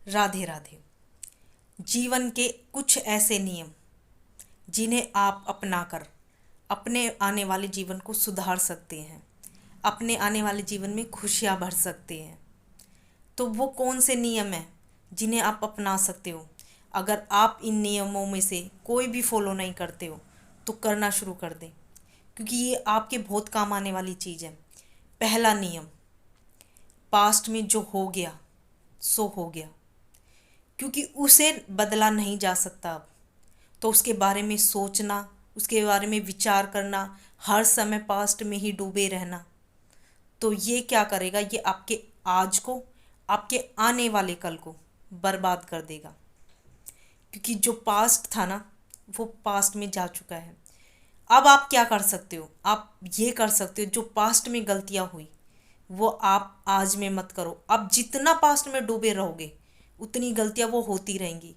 राधे राधे। जीवन के कुछ ऐसे नियम जिन्हें आप अपनाकर अपने आने वाले जीवन को सुधार सकते हैं, अपने आने वाले जीवन में खुशियाँ भर सकते हैं। तो वो कौन से नियम हैं जिन्हें आप अपना सकते हो? अगर आप इन नियमों में से कोई भी फॉलो नहीं करते हो तो करना शुरू कर दें, क्योंकि ये आपके बहुत काम आने वाली चीज़ है। पहला नियम, पास्ट में जो हो गया सो हो गया, क्योंकि उसे बदला नहीं जा सकता अब। तो उसके बारे में सोचना, उसके बारे में विचार करना, हर समय पास्ट में ही डूबे रहना, तो ये क्या करेगा? ये आपके आज को, आपके आने वाले कल को बर्बाद कर देगा। क्योंकि जो पास्ट था ना, वो पास्ट में जा चुका है। अब आप क्या कर सकते हो? आप ये कर सकते हो, जो पास्ट में गलतियां हुई वो आप आज में मत करो। अब जितना पास्ट में डूबे रहोगे उतनी गलतियां वो होती रहेंगी,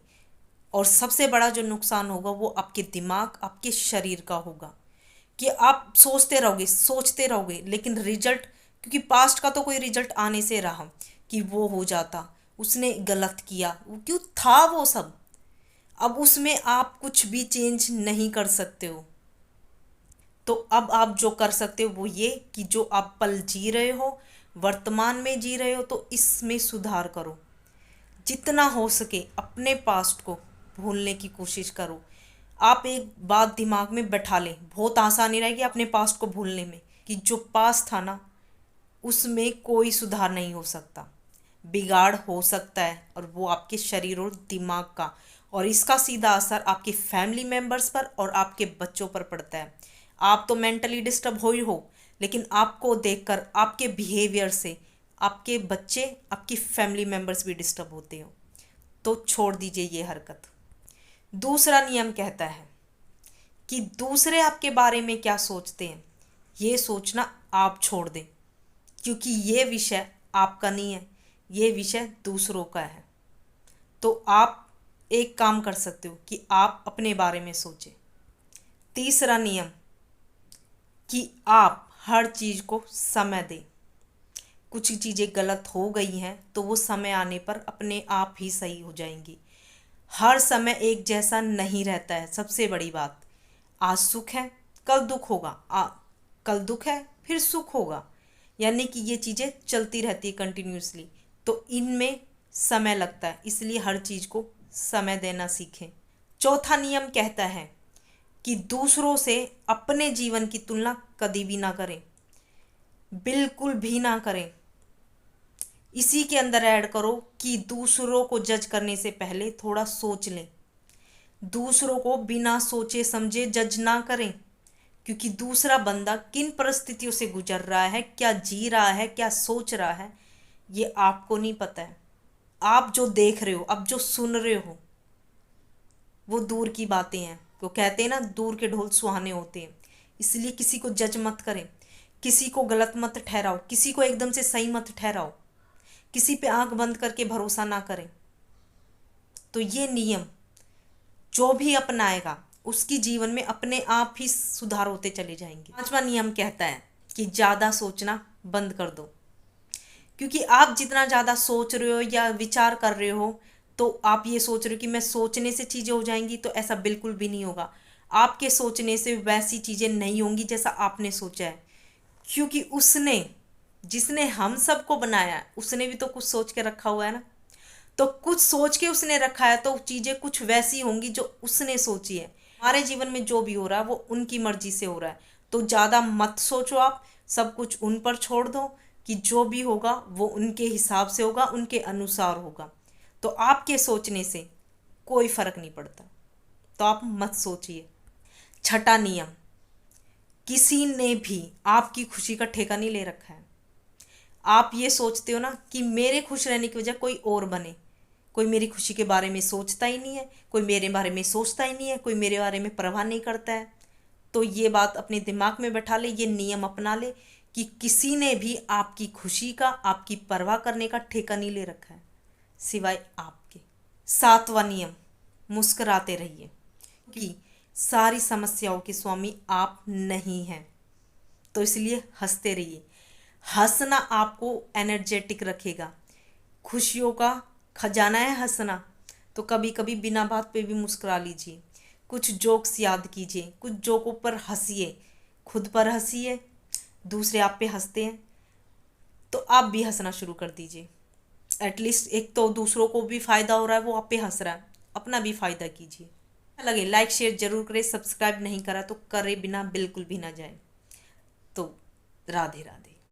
और सबसे बड़ा जो नुकसान होगा वो आपके दिमाग, आपके शरीर का होगा। कि आप सोचते रहोगे, लेकिन रिजल्ट, क्योंकि पास्ट का तो कोई रिजल्ट आने से रहा कि वो हो जाता, उसने गलत किया, वो क्यों था वो सब। अब उसमें आप कुछ भी चेंज नहीं कर सकते हो। तो अब आप जो कर सकते हो वो ये कि जो आप पल जी रहे हो, वर्तमान में जी रहे हो, तो इसमें सुधार करो। जितना हो सके अपने पास्ट को भूलने की कोशिश करो। आप एक बात दिमाग में बैठा लें, बहुत आसानी रहेगी अपने पास्ट को भूलने में, कि जो पास्ट था ना उसमें कोई सुधार नहीं हो सकता। बिगाड़ हो सकता है, और वो आपके शरीर और दिमाग का, और इसका सीधा असर आपके फैमिली मेंबर्स पर और आपके बच्चों पर पड़ता है। आप तो मेंटली डिस्टर्ब हो ही हो, लेकिन आपको देखकर, आपके बिहेवियर से आपके बच्चे, आपकी फैमिली मेंबर्स भी डिस्टर्ब होते हो। तो छोड़ दीजिए ये हरकत। दूसरा नियम कहता है कि दूसरे आपके बारे में क्या सोचते हैं ये सोचना आप छोड़ दें, क्योंकि ये विषय आपका नहीं है, ये विषय दूसरों का है। तो आप एक काम कर सकते हो कि आप अपने बारे में सोचें। तीसरा नियम, कि आप हर चीज़ को समय दें। कुछ चीज़ें गलत हो गई हैं तो वो समय आने पर अपने आप ही सही हो जाएंगी। हर समय एक जैसा नहीं रहता है, सबसे बड़ी बात। आज सुख है, कल दुख होगा, कल दुख है फिर सुख होगा, यानी कि ये चीज़ें चलती रहती है कंटिन्यूसली। तो इनमें समय लगता है, इसलिए हर चीज़ को समय देना सीखें। चौथा नियम कहता है कि दूसरों से अपने जीवन की तुलना कभी भी ना करें, बिल्कुल भी ना करें। इसी के अंदर ऐड करो कि दूसरों को जज करने से पहले थोड़ा सोच लें। दूसरों को बिना सोचे समझे जज ना करें, क्योंकि दूसरा बंदा किन परिस्थितियों से गुजर रहा है, क्या जी रहा है, क्या सोच रहा है, ये आपको नहीं पता है। आप जो देख रहे हो, अब जो सुन रहे हो, वो दूर की बातें हैं। वो कहते हैं ना, दूर के ढोल सुहाने होते हैं। इसलिए किसी को जज मत करें, किसी को गलत मत ठहराओ, किसी को एकदम से सही मत ठहराओ, किसी पे आंख बंद करके भरोसा ना करें। तो ये नियम जो भी अपनाएगा उसकी जीवन में अपने आप ही सुधार होते चले जाएंगे। पांचवा नियम कहता है कि ज़्यादा सोचना बंद कर दो, क्योंकि आप जितना ज़्यादा सोच रहे हो या विचार कर रहे हो, तो आप ये सोच रहे हो कि मैं सोचने से चीज़ें हो जाएंगी, तो ऐसा बिल्कुल भी नहीं होगा। आपके सोचने से वैसी चीज़ें नहीं होंगी जैसा आपने सोचा है, क्योंकि उसने, जिसने हम सबको बनाया है, उसने भी तो कुछ सोच के रखा हुआ है ना। तो कुछ सोच के उसने रखा है, तो चीज़ें कुछ वैसी होंगी जो उसने सोची है। हमारे जीवन में जो भी हो रहा है वो उनकी मर्जी से हो रहा है। तो ज़्यादा मत सोचो, आप सब कुछ उन पर छोड़ दो कि जो भी होगा वो उनके हिसाब से होगा, उनके अनुसार होगा। तो आपके सोचने से कोई फर्क नहीं पड़ता, तो आप मत सोचिए। छठा नियम, किसी ने भी आपकी खुशी का ठेका नहीं ले रखा है। आप ये सोचते हो ना कि मेरे खुश रहने की वजह कोई और बने, कोई मेरी खुशी के बारे में सोचता ही नहीं है, कोई मेरे बारे में सोचता ही नहीं है, कोई मेरे बारे में परवाह नहीं करता है। तो ये बात अपने दिमाग में बैठा ले, ये नियम अपना ले कि किसी ने भी आपकी खुशी का, आपकी परवाह करने का ठेका नहीं ले रखा है सिवाय आपके। सातवां नियम, मुस्कुराते रहिए, कि सारी समस्याओं के स्वामी आप नहीं हैं। तो इसलिए हंसते रहिए। हंसना आपको एनर्जेटिक रखेगा, खुशियों का खजाना है हंसना, तो कभी कभी बिना बात पे भी मुस्कुरा लीजिए। कुछ जोक्स याद कीजिए, कुछ जोकों पर हंसिए, खुद पर हंसिए, दूसरे आप पे हंसते हैं तो आप भी हंसना शुरू कर दीजिए। एटलीस्ट एक तो दूसरों को भी फ़ायदा हो रहा है, वो आप पे हंस रहा है, अपना भी फ़ायदा कीजिए। अच्छा लगे लाइक शेयर जरूर करें, सब्सक्राइब नहीं करा तो करे बिना बिल्कुल भी ना जाए। तो राधे राधे।